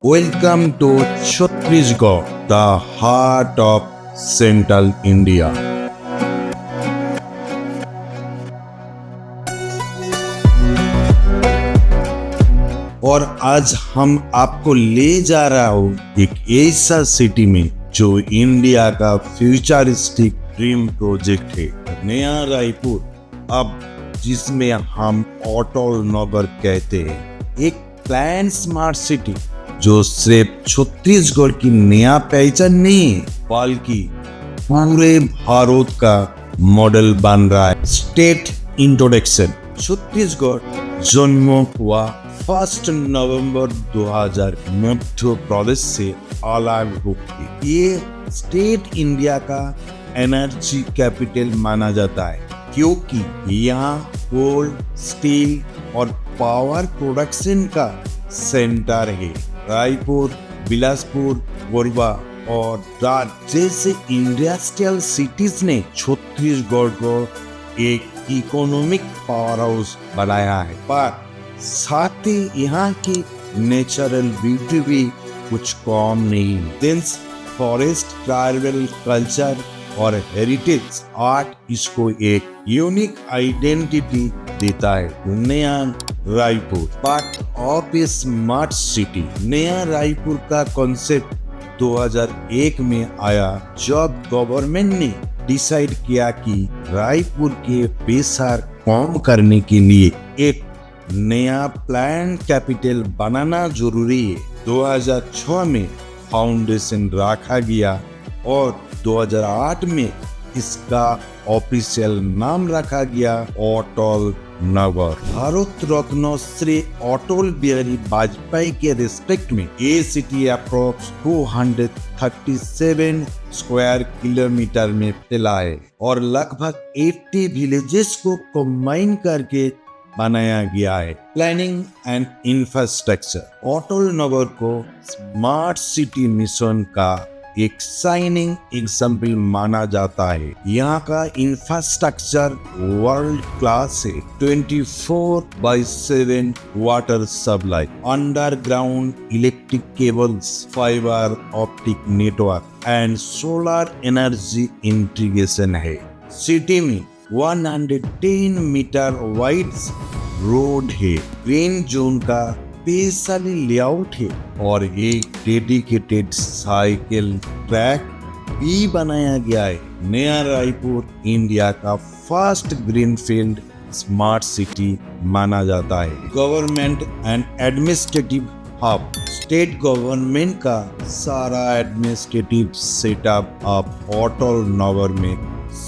Welcome to Chhattisgarh, the heart of Central India. और आज हम आपको ले जा रहा हूँ एक ऐसा सिटी में जो इंडिया का फ्यूचरिस्टिक ड्रीम प्रोजेक्ट है, नया रायपुर, अब जिसमें हम अटल नगर कहते हैं। एक प्लान स्मार्ट सिटी जो सिर्फ छत्तीसगढ़ की नया पहचान नहीं है बल्कि पूरे भारत का मॉडल बन रहा है। State introduction. छत्तीसगढ़ जन्म हुआ 1 नवंबर 2000 मध्य प्रदेश से अलग होकर। ये स्टेट इंडिया का एनर्जी कैपिटल माना जाता है क्योंकि यहाँ कोल, स्टील और पावर प्रोडक्शन का सेंटर है। रायपुर, बिलासपुर, कोरबा और दार जैसे इंडस्ट्रियल सिटीज ने छत्तीसगढ़ को एक इकोनॉमिक पावर हाउस बनाया है, पर साथ ही यहाँ की नेचुरल ब्यूटी भी कुछ कम नहीं। डेंस फॉरेस्ट, ट्राइबल कल्चर और हेरिटेज आर्ट इसको एक यूनिक आइडेंटिटी देता है। नया Raipur, part of A smart city. नया रायपुर का कॉन्सेप्ट 2001 में आया जब गवर्नमेंट ने डिसाइड किया कि रायपुर के प्रेशर कम करने के लिए एक नया प्लान कैपिटल बनाना जरूरी है। 2006 में फाउंडेशन रखा गया और 2008 में इसका ऑफिशियल नाम रखा गया अटल नगर। भारत रत्न श्री अटल बिहारी वाजपेयी के रिस्पेक्ट में ये सिटी अप्रोक्स 237 स्क्वायर किलोमीटर में फैला है और लगभग 80 विलेजेस को कंबाइन करके बनाया गया है। Planning and infrastructure. Atal Nagar को स्मार्ट सिटी मिशन का एक शाइनिंग एग्जाम्पल माना जाता है। यहाँ का इंफ्रास्ट्रक्चर वर्ल्ड क्लास है। 24/7 water supply, underground electric cables, fibre optic network and solar energy integration है। सिटी में 110 मीटर वाइड रोड है। ग्रीन जोन का स्पेशली लेआउट है और एक डेडिकेटेड साइकिल ट्रैक भी बनाया गया है। नया रायपुर इंडिया का फर्स्ट ग्रीनफील्ड स्मार्ट सिटी माना जाता है। Government and administrative hub. State government का सारा एडमिनिस्ट्रेटिव सेटअप अब अटल नगर में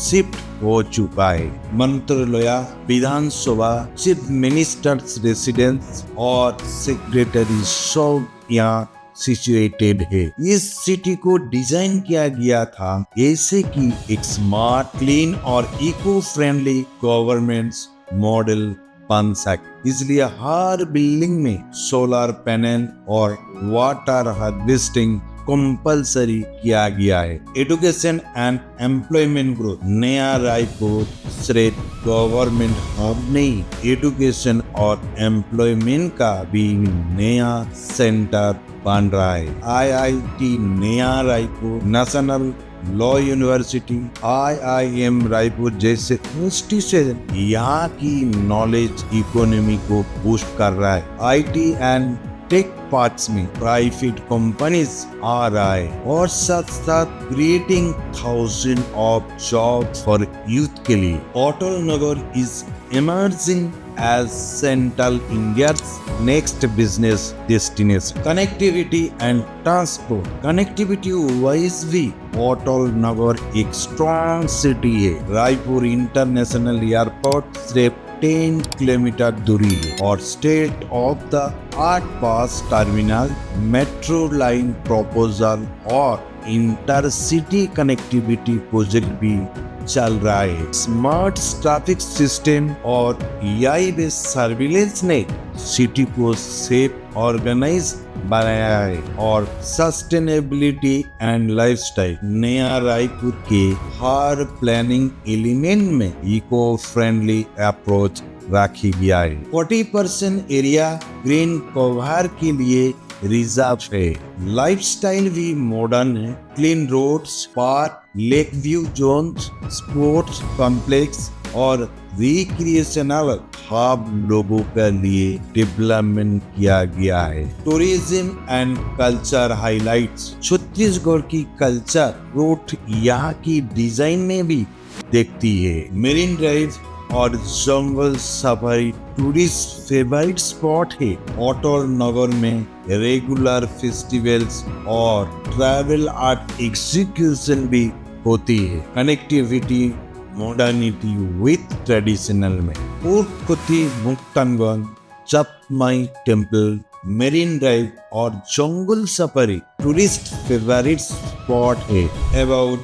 शिफ्ट हो चुका है। मंत्रालय, विधानसभा, चीफ मिनिस्टर्स रेसिडेंस और सेक्रेटरी सब यहाँ सिचुएटेड है। इस सिटी को डिजाइन किया गया था ऐसे कि एक स्मार्ट, क्लीन और इको फ्रेंडली गवर्नमेंट मॉडल बन सके। इसलिए हर बिल्डिंग में सोलर पैनल और वाटर हार्वेस्टिंग कंपलसरी किया गया है। Education and employment growth. नया रायपुर सिर्फ गवर्नमेंट हब नहीं, एजुकेशन और एम्प्लॉयमेंट का भी नया सेंटर बन रहा है। IIT नया Raipur, national law university, IIM Raipur जैसे इंस्टीट्यूशन यहाँ की नॉलेज इकोनॉमी को बूस्ट कर रहा है। IT एंड टेक पार्ट्स में प्राइवेट कंपनीज आ रहा है और साथ साथ creating thousand of job for youth के लिए। Atal Nagar is emerging as Central India's next business destination. Connectivity and transport. Connectivity wise भी अटल नगर एक स्ट्रॉन्ग सिटी है। रायपुर इंटरनेशनल एयरपोर्ट सिर्फ 10 किलोमीटर दूरी है और state of the art bus terminal, metro line proposal और इंटरसिटी कनेक्टिविटी प्रोजेक्ट भी चल रहा है। स्मार्ट ट्रैफिक सिस्टम और AI बेस्ड सर्विलेंस ने सिटी को सेफ, ऑर्गेनाइज बनाया है और सस्टेनेबिलिटी एंड लाइफस्टाइल। नया रायपुर के हर प्लानिंग एलिमेंट में इको फ्रेंडली अप्रोच रखी गया है। 40% एरिया ग्रीन कवर के लिए रिजर्व है। लाइफस्टाइल भी मॉडर्न है। Clean roads, park, lake view zones, sports complex और रिक्रिएशनल हब लोगों के लिए डेवलपमेंट किया गया है। Tourism and culture highlights. Chhattisgarh की कल्चर रूट यहाँ की डिजाइन में भी देखती है। मेरिन ड्राइव और जंगल सफारी टूरिस्ट फेवरेट स्पॉट है। अटल नगर में रेगुलर फेस्टिवल्स और ट्रैवल आर्ट एग्जीक्यूशन भी होती है। कनेक्टिविटी मॉडर्निटी विथ ट्रेडिशनल में पूर्वकोटी मुक्तांगन, चपमाई टेम्पल, मेरिन ड्राइव और जंगल सफारी टूरिस्ट फेवरेट स्पॉट है। About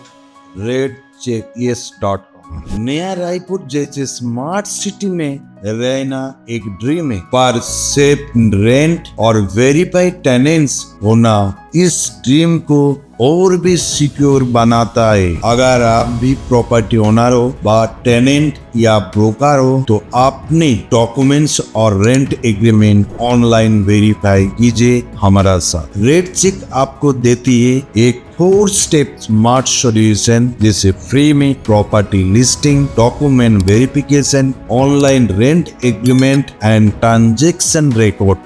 redcheckyes.com। नया रायपुर जैसे स्मार्ट सिटी में रहना एक ड्रीम है, पर सेफ रेंट और वेरीफाइड टेनेंट्स होना इस ड्रीम को और भी सिक्योर बनाता है। अगर आप भी प्रॉपर्टी ओनर हो व टेनेंट या ब्रोकर हो तो अपने डॉक्यूमेंट्स और रेंट एग्रीमेंट ऑनलाइन वेरीफाई कीजिए हमारा साथ। रेड चेक आपको देती है एक 4 स्टेप स्मार्ट सॉल्यूशन, जैसे फ्री में property listing, document verification, online rent agreement and transaction record